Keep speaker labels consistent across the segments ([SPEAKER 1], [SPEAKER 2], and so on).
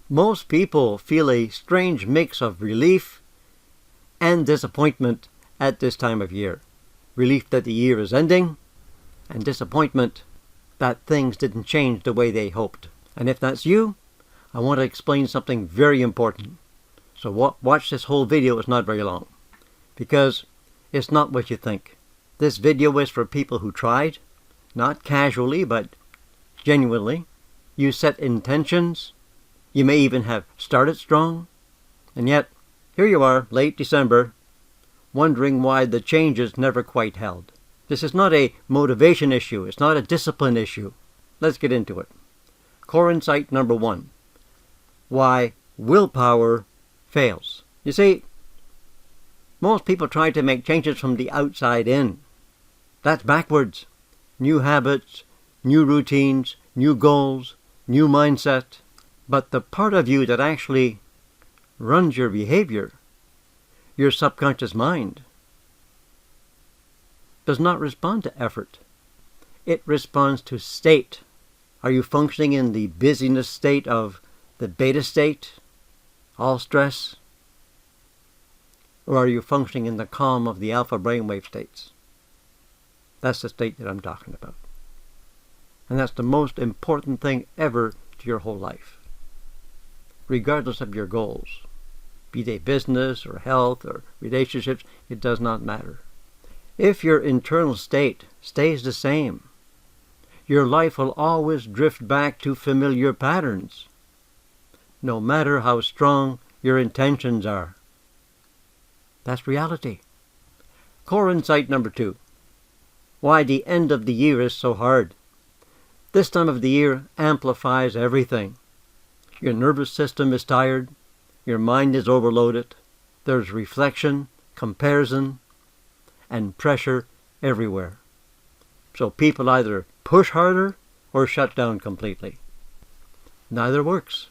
[SPEAKER 1] Most people feel a strange mix of relief and disappointment at this time of year. Relief that the year is ending, and disappointment that things didn't change the way they hoped. And if that's you, I want to explain something very important. So watch this whole video. It's not very long, because it's not what you think. This video is for people who tried, not casually, but genuinely. You set intentions. You may even have started strong. And yet, here you are, late December, wondering why the changes never quite held. This is not a motivation issue. It's not a discipline issue. Let's get into it. Core insight number 1. Why willpower fails. You see, most people try to make changes from the outside in. That's backwards. New habits, new routines, new goals, new mindset. But the part of you that actually runs your behavior, your subconscious mind, does not respond to effort. It responds to state. Are you functioning in the busyness state of the beta state, all stress? Or are you functioning in the calm of the alpha brainwave states? That's the state that I'm talking about. And that's the most important thing ever to your whole life, regardless of your goals. Be they business or health or relationships, it does not matter. If your internal state stays the same, your life will always drift back to familiar patterns, no matter how strong your intentions are. That's reality. Core insight number 2. Why the end of the year is so hard. This time of the year amplifies everything. Your nervous system is tired. Your mind is overloaded. There's reflection, comparison, and pressure everywhere. So people either push harder or shut down completely. Neither works,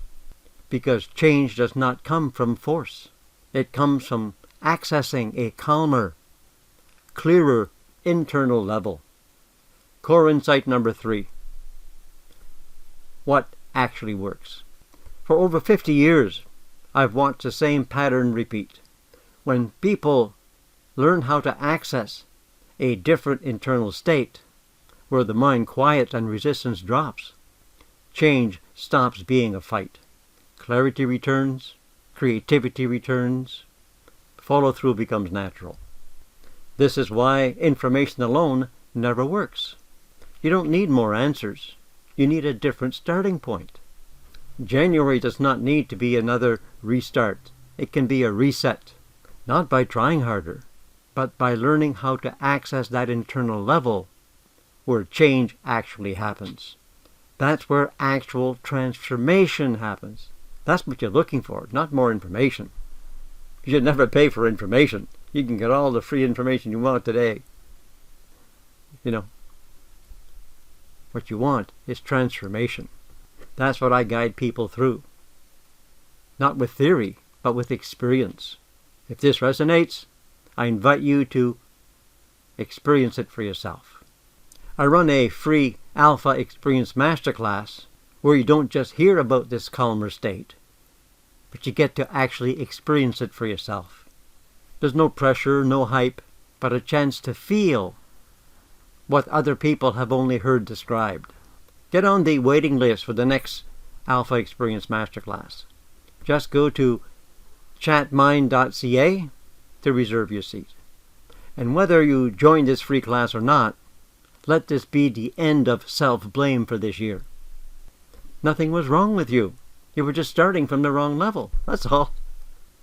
[SPEAKER 1] because change does not come from force. It comes from accessing a calmer, clearer internal level. Core insight number 3. What actually works? For over 50 years, I've watched the same pattern repeat. When people learn how to access a different internal state, where the mind quiets and resistance drops, change stops being a fight. Clarity returns, creativity returns, follow-through becomes natural. This is why information alone never works. You don't need more answers. You need a different starting point. January does not need to be another restart. It can be a reset, not by trying harder, but by learning how to access that internal level where change actually happens. That's where actual transformation happens. That's what you're looking for, not more information. You should never pay for information. You can get all the free information you want today. What you want is transformation. That's what I guide people through. Not with theory, but with experience. If this resonates, I invite you to experience it for yourself. I run a free Alpha Experience Masterclass where you don't just hear about this calmer state, but you get to actually experience it for yourself. There's no pressure, no hype, but a chance to feel what other people have only heard described. Get on the waiting list for the next Alpha Experience Masterclass. Just go to chatmind.ca to reserve your seat. And whether you join this free class or not, let this be the end of self-blame for this year. Nothing was wrong with you. You were just starting from the wrong level. That's all.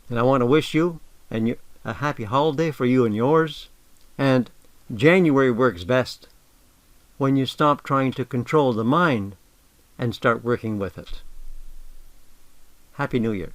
[SPEAKER 1] And I want to wish you a happy holiday for you and yours. And January works best when you stop trying to control the mind and start working with it. Happy New Year.